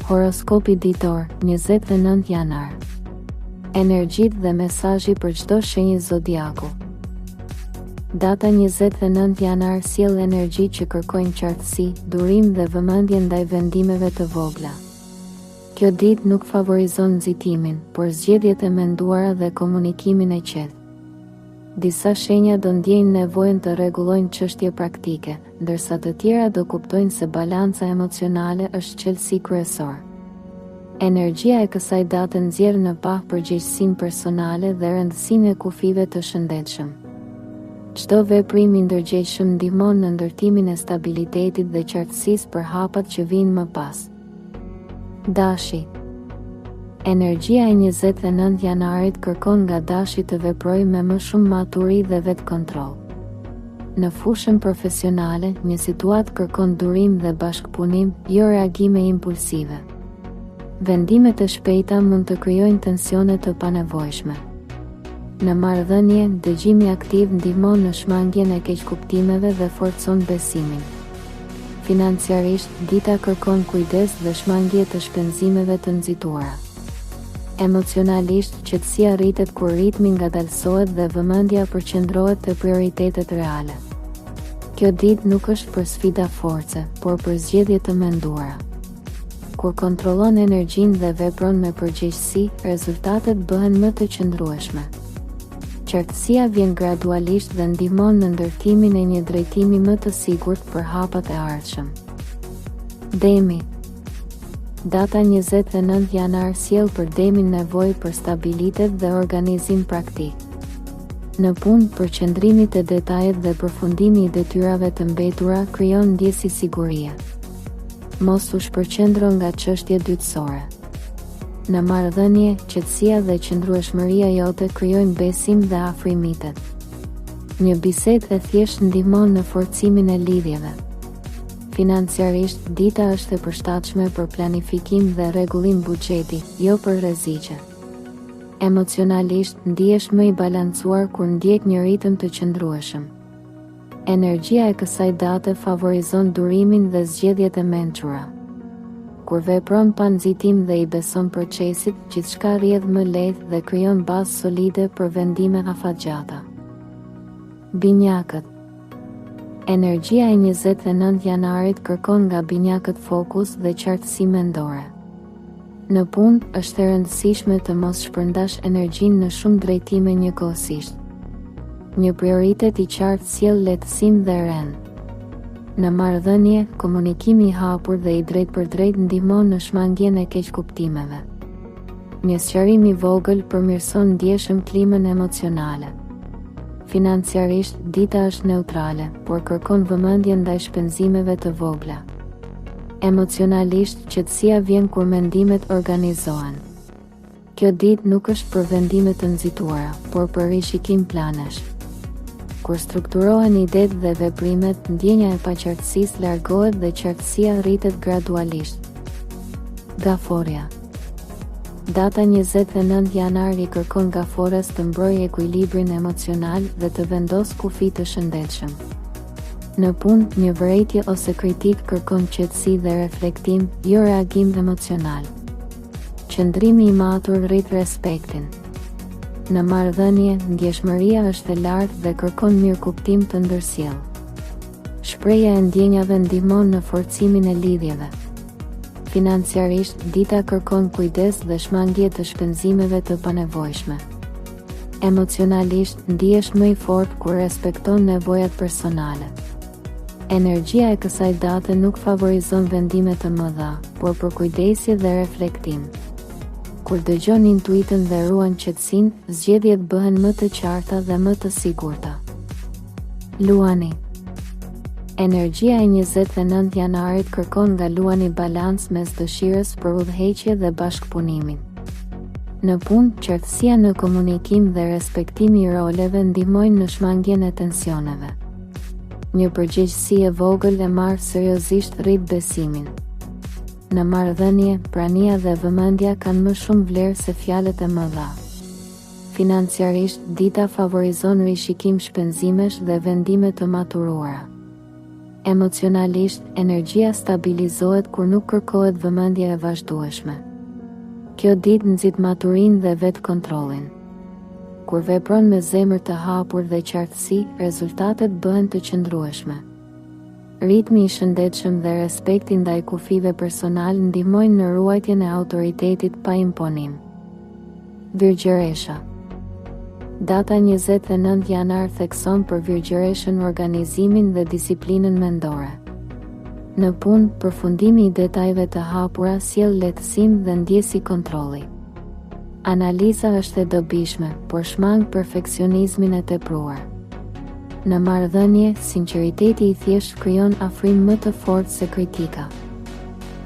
Horoskopi ditor, 29 janar. Energjit dhe mesazhi për çdo shenjë zodiaku. Data 29 janar sjell energji që kërkojnë qartësi, durim dhe vëmendje ndaj vendimeve të vogla. Kjo ditë nuk favorizon nxitimin, por zgjedhjet e menduara dhe komunikimin e qetë. Disa shenja do ndjejnë nevojën të rregullojnë çështje praktike, ndërsa të tjera do kuptojnë se balanca emocionale është çelësi kryesor. Energjia e kësaj date nxjerr në pa përgjegjësinë personale dhe rëndësinë e kufive të shëndetshëm. Çdo veprim i ndërgjegjshëm ndihmon në ndërtimin e stabilitetit dhe qartësisë për hapat që vijnë më pas. Dashi. Energjia e 29 janarit kërkon nga dashi të veprojë me më shumë maturi dhe vetkontroll. Në fushën profesionale, një situatë kërkon durim dhe bashkëpunim, jo reagime impulsive. Vendimet e shpejta mund të krijojnë tensione të panevojshme. Në marrëdhënie, dëgjimi aktiv ndihmon në shmangjen e keqkuptimeve dhe forcon besimin. Financiarisht, dita kërkon kujdes dhe shmangje të shpenzimeve të nxituara. Emocionalisht, qetësia rritet kur ritmi ngadalësohet dhe vëmendja përqendrohet te prioritetet reale. Kjo ditë nuk është për sfida force, por për zgjedhje të menduara. Kur kontrollon energjinë dhe vepron me përgjegjësi, rezultatet bëhen më të qëndrueshme. Qartësia vjen gradualisht dhe ndihmon në ndërtimin e një drejtimi më të sigurt për hapat e ardhshëm. Demi. Data 29 janar sjell për Demin nevojë për stabilitet dhe organizim praktik. Në punë, përqendrimi te detajet dhe përfundimi i detyrave të mbetura krijon ndjesi sigurie. Mos u shpërqendro nga çështje dytësore. Në marrëdhënie, qetësia dhe qëndrueshmëria jote krijojnë besim dhe afrimitet. Një bisedë e thjeshtë ndihmon në forcimin e lidhjeve. Financiarisht, dita është e përshtatshme për planifikim dhe rregullim buxheti, jo për rreziqe. Emocionalisht, ndihesh më i balancuar kur ndjek një ritëm të qëndrueshëm. Energjia e kësaj date favorizon durimin dhe zgjedhjet e mençura. Kur vepron pa nxitim dhe i beson procesit, gjithçka rrjedh më lehtë dhe krijon bazë solide për vendime afatgjata. Binjakët. Energjia e 29 janarit kërkon nga binjakët fokus dhe qartësi mendore. Në punë, është e rëndësishme të mos shpërndash energjinë në shumë drejtime njëkohësisht. Një prioritet i qartë sjell lehtësim dhe rend. Në marrëdhënie, komunikimi i hapur dhe i drejtpërdrejtë ndihmon në shmangjen e keqkuptimeve. Një sqarim i vogël përmirëson ndjeshëm klimën emocionale. Financiarisht, dita është neutrale, por kërkon vëmendje ndaj shpenzimeve të vogla. Emocionalisht, qetësia vjen kur mendimet organizohen. Kjo ditë nuk është për vendime të nxituara, por për rishikim planesh. Kur strukturohen idetë dhe veprimet, ndjenja e paqartësisë largohet dhe qartësia rritet gradualisht. Gaforja. Data 29 janar i kërkon gafores të mbrojë ekuilibrin emocional dhe të vendos kufi të shëndetshëm. Në punë, një vërejtje ose kritik kërkon qetësi dhe reflektim, jo reagim emocional. Qëndrimi i matur rrit respektin. Në marrëdhënie, ndjeshmëria është e lartë dhe kërkon mirëkuptim të ndërsjell. Shprehja e ndjenjave ndihmon në forcimin e lidhjeve. Financiarisht, dita kërkon kujdes dhe shmangje të shpenzimeve të panevojshme. Emocionalisht, ndihesh më i fortë kur respekton nevojat personale. Energjia e kësaj date nuk favorizon vendime të mëdha, por për kujdesje dhe reflektim. Kur dëgjon intuitën dhe ruan qetësinë, zgjedhjet bëhen më të qarta dhe më të sigurta. Luani. Energjia e 29 janarit kërkon nga Luani balans mes dëshirës për udhëheqje dhe bashkëpunimin. Në punë, qartësia në komunikim dhe respektimi i roleve ndihmojnë në shmangjen e tensioneve. Një përgjegjësi e vogël e marrë seriozisht rrit besimin. Në marrëdhënie, prania dhe vëmendja kanë më shumë vlerë se fjalët e mëdha. Financiarisht, dita favorizon rishikim shpenzimesh dhe vendime të maturuara. Emocionalisht, energjia stabilizohet kur nuk kërkohet vëmendje e vazhdueshme. Kjo ditë nxit maturinë dhe vetë kontrollin. Kur vepron me zemër të hapur dhe qartësi, rezultatet bëhen të qëndrueshme. Ritmi i shëndetshëm dhe respekti ndaj kufive personal ndihmojnë në ruajtjen e autoritetit pa imponim. Virgjëresha. Data 29 janar thekson për Virgjëreshën organizimin dhe disiplinën mendore. Në punë, përfundimi i detajeve të hapura sjell lehtësim dhe ndjesi kontrolli. Analiza është e dobishme, por shmang perfeksionizmin e tepruar. Në marrëdhënie, sinqeriteti i thjeshtë krijon afrim më të fortë se kritika.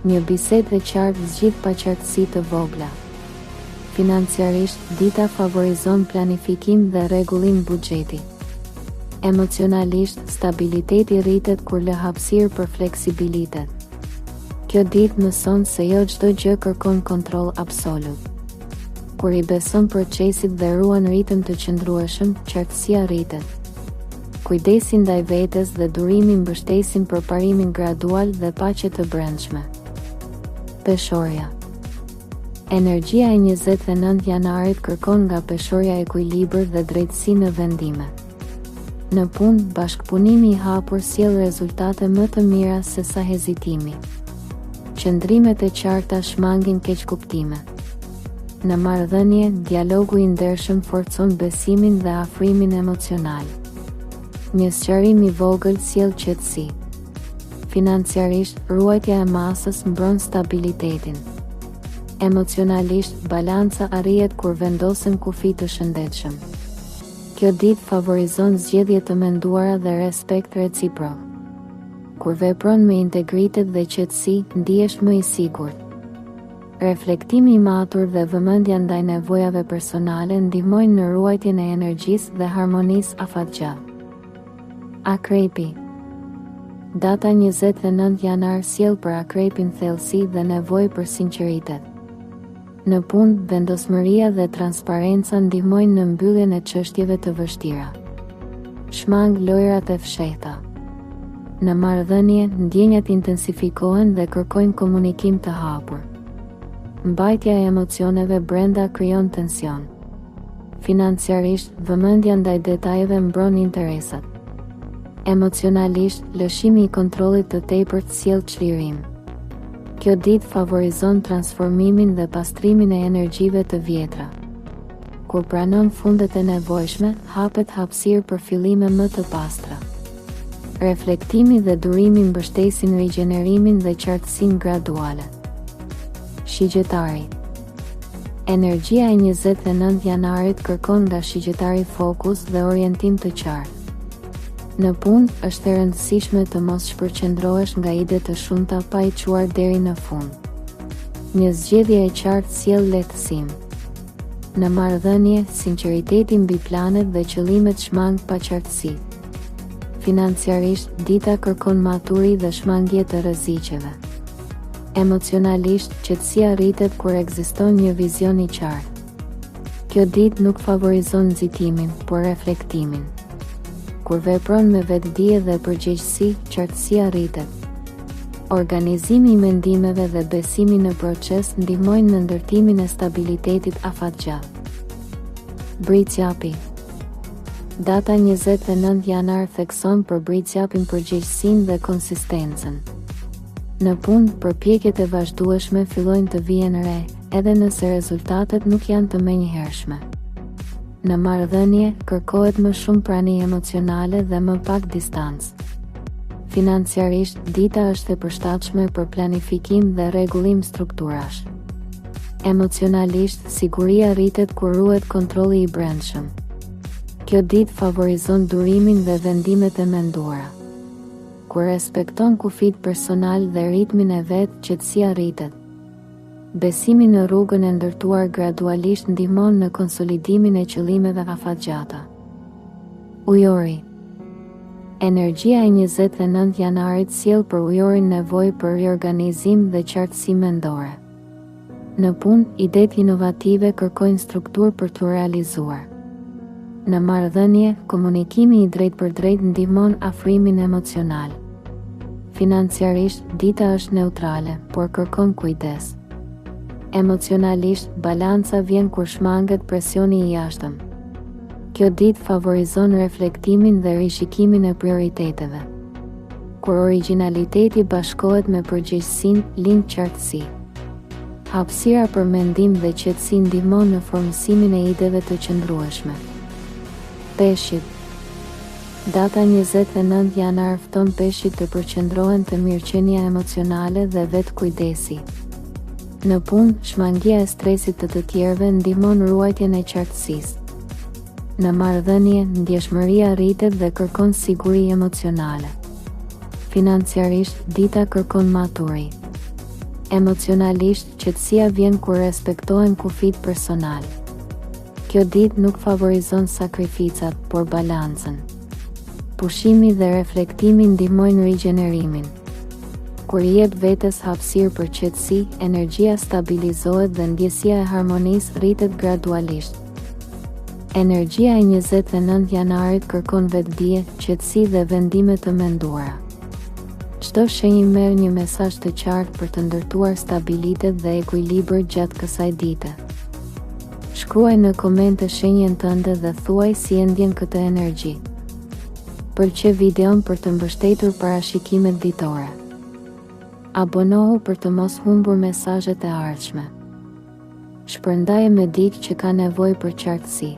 Një bisedë e qartë zgjidh paqartësi të vogla. Financiarisht, dita favorizon planifikim dhe rregullim buxheti. Emocionalisht, stabiliteti rritet kur lë hapësirë për fleksibilitet. Kjo ditë mëson se jo çdo gjë kërkon kontroll absolut. Kur i beson procesit dhe ruan ritëm të qëndrueshëm, qartësia rritet. Kujdesi ndaj vetes dhe durimi mbështesin përparimin gradual dhe paqe të brendshme. Peshorja. Energjia e 29 janarit kërkon nga peshorja ekuilibër dhe drejtësi në vendime. Në punë, bashkëpunimi i hapur sjell rezultate më të mira se sa hezitimi. Qëndrimet e qarta shmangin keqkuptime. Në marrëdhënie, dialogu i ndershëm forcon besimin dhe afrimin emocional. Një sqarim i vogël sjell qetësi. Financiarisht, ruajtja e masës mbron stabilitetin. Emocionalisht, balanca arrihet kur vendosen kufi të shëndetshëm. Kjo ditë favorizon zgjedhje të menduara dhe respekt reciprok. Kur vepron me integritet dhe qetësi, ndihesh më i sigurt. Reflektimi i matur dhe vëmendja ndaj nevojave personale ndihmojnë në ruajtjen e energjisë dhe harmonisë afatgjatë. Akrepi. Data 29 janar sjell për akrepin thellësi dhe nevojë për sinqeritet. Në punë, vendosmëria dhe transparenca ndihmojnë në mbylljen e çështjeve të vështira. Shmang lojrat e fshehta. Në marrëdhënie, ndjenjat intensifikohen dhe kërkojnë komunikim të hapur. Mbajtja e emocioneve brenda krijon tension. Financiarisht, vëmendja ndaj detajeve mbron interesat. Emocionalisht, lëshimi i kontrollit të tepërt sjell çlirim. Kjo ditë favorizon transformimin dhe pastrimin e energjive të vjetra. Kur pranon fundet e nevojshme, hapet hapësirë për fillime më të pastra. Reflektimi dhe durimi mbështesin rigjenerimin dhe qartësinë graduale. Shigjetari. Energjia e 29 janarit kërkon nga shigjetari fokus dhe orientim të qartë. Në punë, është e rëndësishme të mos shpërqendrohesh nga ide të shumta pa i çuar deri në fund. Një zgjedhje e qartë sjell lehtësim. Në marrëdhënie, sinqeriteti mbi planet dhe qëllimet shmang paqartësi. Financiarisht, dita kërkon maturi dhe shmangje të rreziqeve. Emocionalisht, qetësia rritet kur ekziston një vizion i qartë. Kjo ditë nuk favorizon nxitimin, por reflektimin. Kur vepron me vetdije dhe përgjegjësi, qartësia rritet. Organizimi i mendimeve dhe besimi në proces ndihmojnë në ndërtimin e stabilitetit afatgjatë. Britsjapi. Data 29 janar thekson për britsjapin përgjegjësinë dhe konsistencën. Në punë, përpjekjet e vazhdueshme fillojnë të vijnë re, edhe nëse rezultatet nuk janë të menjëhershme. Në marrëdhënie, kërkohet më shumë prani emocionale dhe më pak distancë. Financiarisht, dita është e përshtatshme për planifikim dhe rregullim strukturash. Emocionalisht, siguria rritet kur ruhet kontrolli i brendshëm. Kjo ditë favorizon durimin dhe vendimet e menduara. Kur respekton kufit personal dhe ritmin e vet, qetësia rritet. Besimi në rrugën e ndërtuar gradualisht ndihmon në konsolidimin e qëllimeve afatgjata. Ujori. Energjia e 29 janarit sjell për ujorin nevojë për riorganizim dhe qartësi mendore. Në punë, idetë inovative kërkojnë strukturë për t'u realizuar. Në marrëdhënie, komunikimi i drejtpërdrejtë ndihmon afrimin emocional. Financiarisht, dita është neutrale, por kërkon kujdes. Emocionalisht, balanca vjen kur shmanget presioni i jashtëm. Kjo ditë favorizon reflektimin dhe rishikimin e prioriteteve. Kur originaliteti bashkohet me përgjegjësinë, lind qartësi. Hapësira për mendim dhe qetësi ndihmon në formësimin e ideve të qëndrueshme. Peshqit. Data 29 janar fton peshqit të përqendrohen te mirëqenia emocionale dhe vetkujdesi. Në punë, shmangia e stresit të tjerëve ndihmon ruajtjen e qartësisë. Në marrëdhënie, ndjeshmëria rritet dhe kërkon siguri emocionale. Financiarisht, dita kërkon maturi. Emocionalisht, qetësia vjen kur respektohen kufit personal. Kjo ditë nuk favorizon sakrificat, por balancën. Pushimi dhe reflektimi ndihmojnë rigjenerimin. Kur i jep vetes hapësirë për qetësi, energjia stabilizohet dhe ndjesia e harmonisë rritet gradualisht. Energjia e 29 janarit kërkon vetdije, qetësi dhe vendime të menduara. Çdo shenjë merr një mesazh të qartë për të ndërtuar stabilitet dhe ekuilibër gjatë kësaj dite. Shkruaj në komente shenjën tënde dhe thuaj si e ndjen këtë energji. Pëlqej videon për të mbështetur parashikimet ditore. Abonohu për të mos humbur mesazhet e ardhshme. Shpërndaje me dikë që ka nevojë për qartësi.